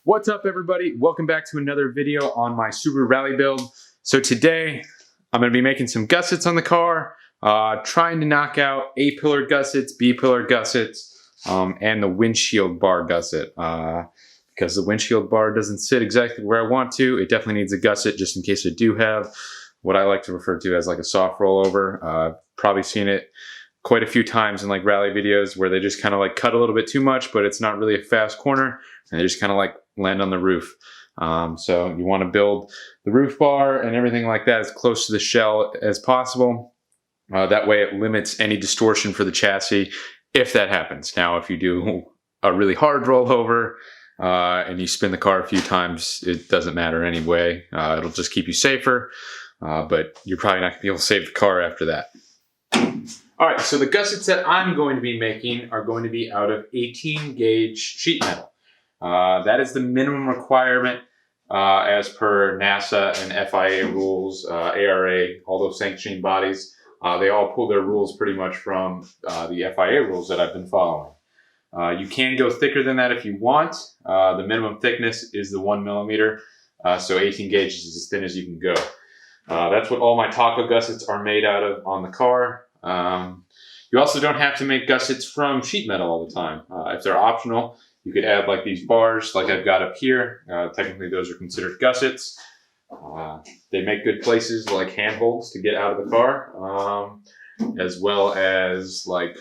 What's up, everybody? Welcome back to another video on my Subaru Rally build. So today I'm going to be making some gussets on the car, trying to knock out A-pillar gussets, B-pillar gussets, and the windshield bar gusset. Because the windshield bar doesn't sit exactly where I want to, it definitely needs a gusset just in case I do have what I like to refer to as like a soft rollover. Probably seen it quite a few times in like rally videos where they just kind of like cut a little bit too much, but it's not really a fast corner, and they just kind of like land on the roof. So you want to build the roof bar and everything like that as close to the shell as possible. That way it limits any distortion for the chassis if that happens. Now, if you do a really hard rollover and you spin the car a few times, it doesn't matter anyway. It'll just keep you safer, but you're probably not going to be able to save the car after that. All right, so the gussets that I'm going to be making are going to be out of 18 gauge sheet metal. That is the minimum requirement as per NASA and FIA rules, ARA, all those sanctioning bodies. They all pull their rules pretty much from the FIA rules that I've been following. You can go thicker than that if you want. The minimum thickness is the 1 millimeter, so 18 gauge is as thin as you can go. That's what all my taco gussets are made out of on the car. You also don't have to make gussets from sheet metal all the time. If they're optional, you could add like these bars like I've got up here. Technically those are considered gussets. They make good places like handholds to get out of the car, as well as like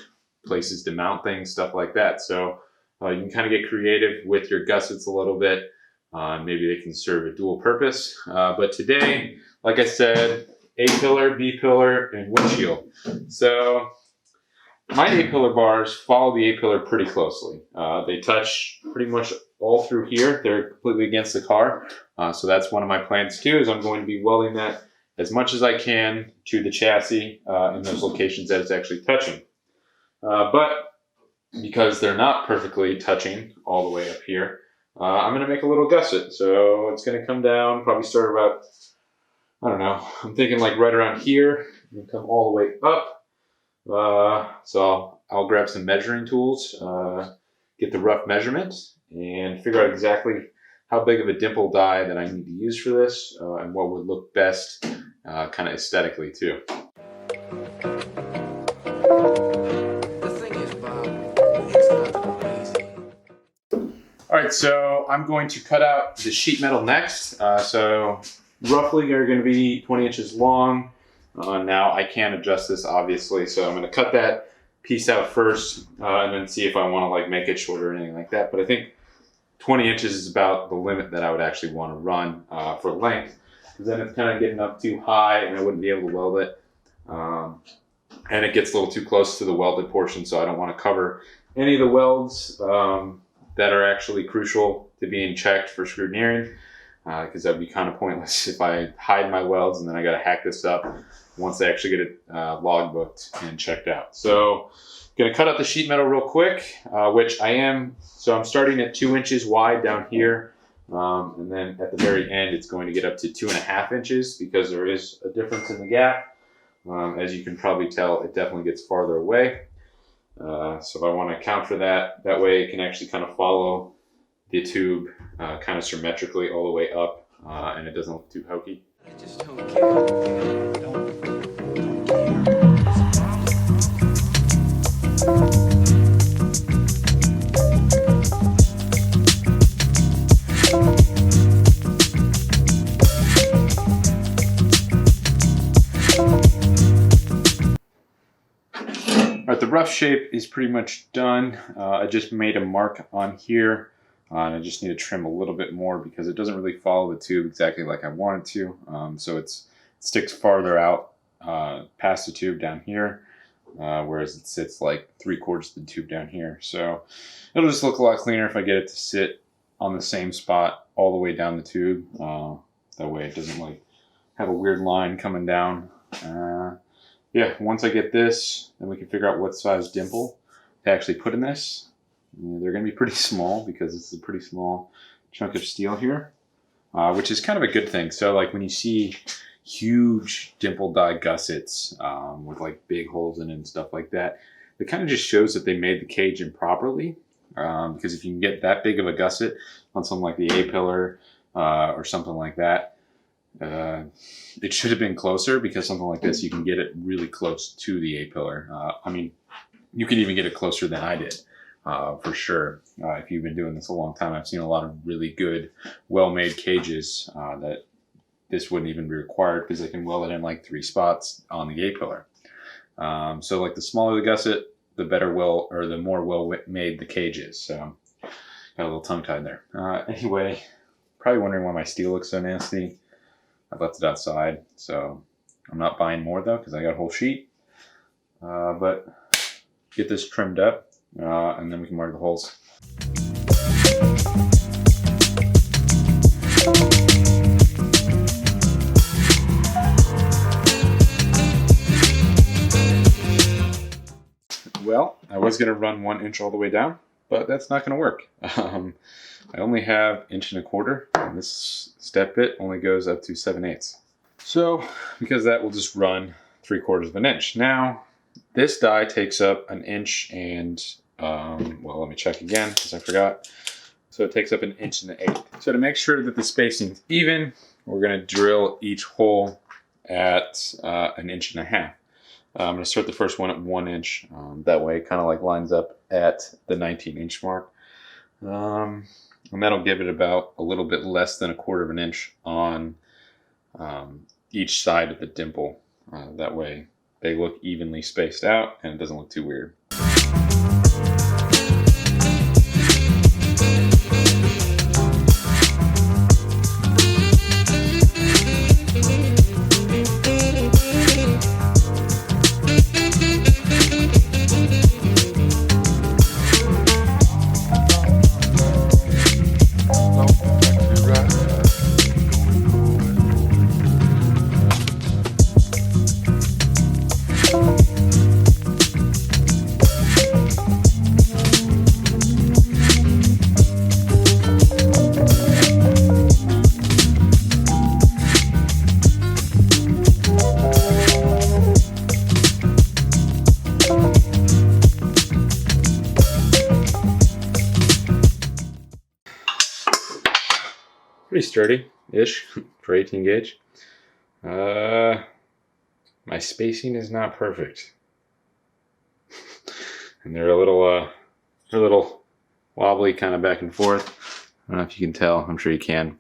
places to mount things, stuff like that. So you can kind of get creative with your gussets a little bit. Maybe they can serve a dual purpose. But today, like I said, A-pillar, B-pillar, and windshield. So my A-pillar bars follow the A-pillar pretty closely. They touch pretty much all through here. They're completely against the car. So that's one of my plans too, is I'm going to be welding that as much as I can to the chassis in those locations that it's actually touching. But because they're not perfectly touching all the way up here, I'm going to make a little gusset. So it's going to come down, probably start about, I don't know, I'm thinking like right around here and come all the way up. So I'll grab some measuring tools, get the rough measurement, and figure out exactly how big of a dimple die that I need to use for this, and what would look best kind of aesthetically too. Alright, so I'm going to cut out the sheet metal next. So roughly they're going to be 20 inches long. Now I can adjust this obviously, so I'm going to cut that piece out first and then see if I want to like make it shorter or anything like that. But I think 20 inches is about the limit that I would actually want to run for length, because then it's kind of getting up too high and I wouldn't be able to weld it. And it gets a little too close to the welded portion, so I don't want to cover any of the welds that are actually crucial to being checked for scrutineering, because that would be kind of pointless if I hide my welds and then I got to hack this up once I actually get it log booked and checked out. So going to cut out the sheet metal real quick, which I am. So I'm starting at 2 inches wide down here, and then at the very end it's going to get up to 2.5 inches because there is a difference in the gap. As you can probably tell, it definitely gets farther away. So I want to account for that. That way it can actually kind of follow the tube kind of symmetrically all the way up, and it doesn't look too hokey. I just don't care. Alright, the rough shape is pretty much done. I just made a mark on here. And I just need to trim a little bit more because it doesn't really follow the tube exactly like I want it to. So it sticks farther out past the tube down here, whereas it sits like 3/4 of the tube down here. So it'll just look a lot cleaner if I get it to sit on the same spot all the way down the tube. That way it doesn't like have a weird line coming down. Yeah, once I get this, then we can figure out what size dimple to actually put in this. They're going to be pretty small because it's a pretty small chunk of steel here, which is kind of a good thing. So like when you see huge dimple die gussets with like big holes in it and stuff like that, it kind of just shows that they made the cage improperly. because if you can get that big of a gusset on something like the A-pillar or something like that, it should have been closer, because something like this, you can get it really close to the A-pillar. I mean, you can even get it closer than I did, for sure. If you've been doing this a long time, I've seen a lot of really good, well-made cages that this wouldn't even be required, because they can weld it in like 3 spots on the A-pillar. So like the smaller the gusset, the better the more well-made the cage is. So got a little tongue-tied there. Anyway, probably wondering why my steel looks so nasty. I left it outside, so I'm not buying more though, because I got a whole sheet. But get this trimmed up, and then we can mark the holes. Well, I was going to run 1 inch all the way down, but that's not going to work. I only have 1 1/4, and this step bit only goes up to 7/8. So because of that, we'll just run 3/4 inch. Now, this die takes up 1 inch and, well, let me check again because I forgot. So it takes up 1 1/8 inches. So to make sure that the spacing is even, we're going to drill each hole at 1.5 inches. I'm going to start the first one at 1 inch. That way it kind of like lines up at the 19-inch mark. And that'll give it about a little bit less than 1/4 inch on each side of the dimple. That way they look evenly spaced out and it doesn't look too weird. Pretty sturdy-ish for 18 gauge. My spacing is not perfect. And they're a little wobbly, kind of back and forth. I don't know if you can tell. I'm sure you can.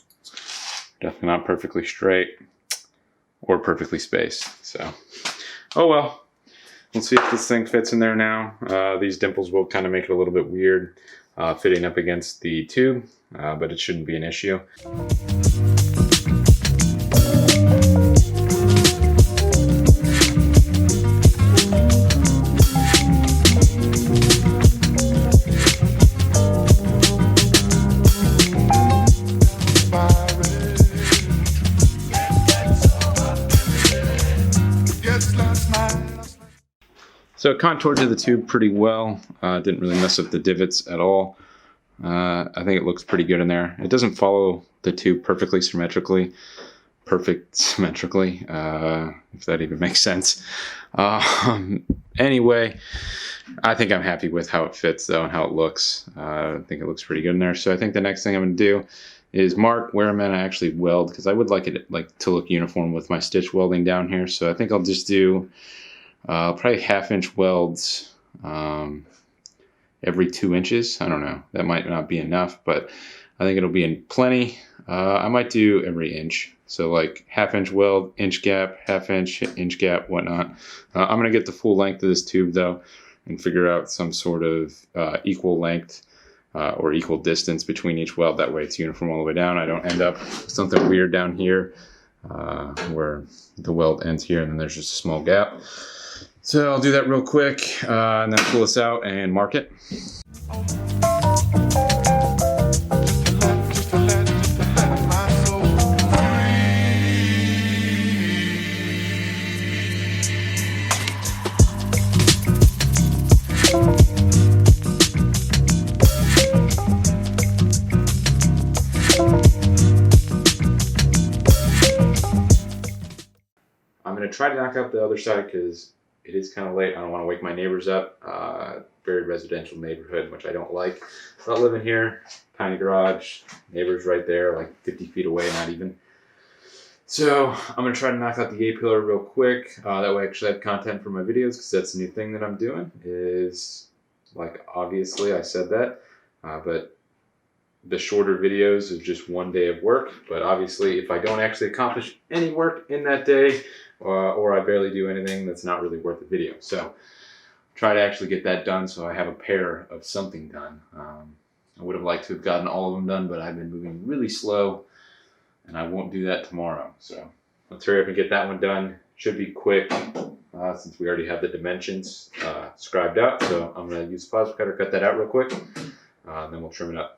Definitely not perfectly straight or perfectly spaced. So, oh well. We'll see if this thing fits in there now. These dimples will kind of make it a little bit weird fitting up against the tube, but it shouldn't be an issue. So it contoured to the tube pretty well. Didn't really mess up the divots at all. I think it looks pretty good in there. It doesn't follow the tube perfectly symmetrically. If that even makes sense. Anyway, I think I'm happy with how it fits though and how it looks. I think it looks pretty good in there. So I think the next thing I'm going to do is mark where I'm going to actually weld, because I would like it to look uniform with my stitch welding down here. So I think I'll just do probably 1/2 inch welds every 2 inches. I don't know. That might not be enough, but I think it'll be in plenty. I might do every inch. So like 1/2 inch weld, inch gap, 1/2 inch, inch gap, whatnot. I'm going to get the full length of this tube though and figure out some sort of equal length or equal distance between each weld. That way it's uniform all the way down. I don't end up with something weird down here where the weld ends here and then there's just a small gap. So I'll do that real quick and then pull this out and mark it. I'm going to try to knock out the other side because it is kind of late. I don't want to wake my neighbors up. very residential neighborhood, which I don't like. Not living here, tiny garage, neighbors right there, like 50 feet away, not even. So I'm gonna try to knock out the A-pillar real quick. That way I actually have content for my videos, because that's the new thing that I'm doing is, like, obviously I said that, but the shorter videos is just one day of work. But obviously if I don't actually accomplish any work in that day, or I barely do anything, that's not really worth the video. So try to actually get that done so I have a pair of something done. I would have liked to have gotten all of them done, but I've been moving really slow and I won't do that tomorrow. So let's hurry up and get that one done. Should be quick since we already have the dimensions scribed out. So I'm gonna use the plasma cutter, cut that out real quick, and then we'll trim it up.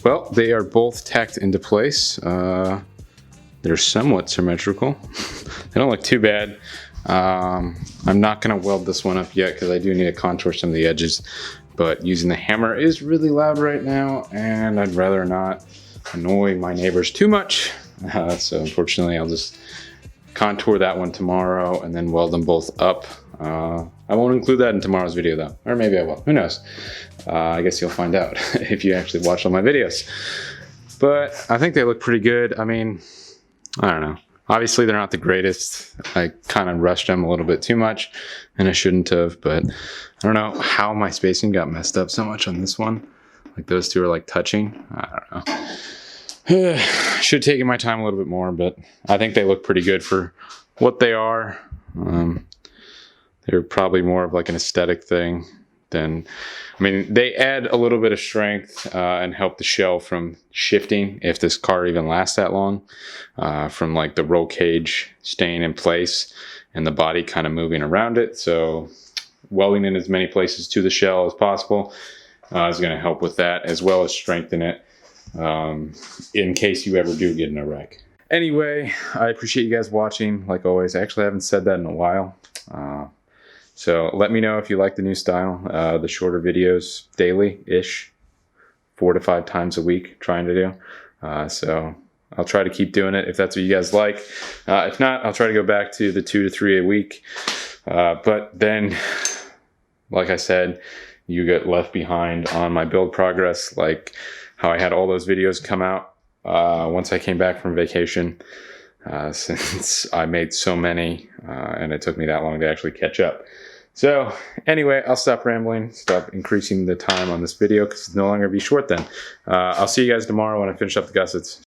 Well, they are both tacked into place. They're somewhat symmetrical. They don't look too bad. I'm not gonna weld this one up yet because I do need to contour some of the edges, but using the hammer is really loud right now and I'd rather not annoy my neighbors too much. So unfortunately I'll just contour that one tomorrow and then weld them both up. I won't include that in tomorrow's video though, or maybe I will, who knows. I guess you'll find out if you actually watch all my videos. But I think they look pretty good. I mean, I don't know. Obviously they're not the greatest. I kind of rushed them a little bit too much and I shouldn't have, but I don't know how my spacing got messed up so much on this one. Like those two are like touching. I don't know. Should have taken my time a little bit more, but I think they look pretty good for what they are. They're probably more of like an aesthetic thing than, I mean, they add a little bit of strength and help the shell from shifting if this car even lasts that long, from like the roll cage staying in place and the body kind of moving around it. So welding in as many places to the shell as possible is going to help with that, as well as strengthen it in case you ever do get in a wreck. Anyway, I appreciate you guys watching, like always. I actually haven't said that in a while. So let me know if you like the new style, the shorter videos daily-ish, 4 to 5 times a week trying to do. So I'll try to keep doing it if that's what you guys like. If not, I'll try to go back to the 2 to 3 a week. But then, like I said, you get left behind on my build progress, like how I had all those videos come out once I came back from vacation, since I made so many and it took me that long to actually catch up. So anyway, I'll stop rambling, stop increasing the time on this video because it's no longer be short then. I'll see you guys tomorrow when I finish up the gussets.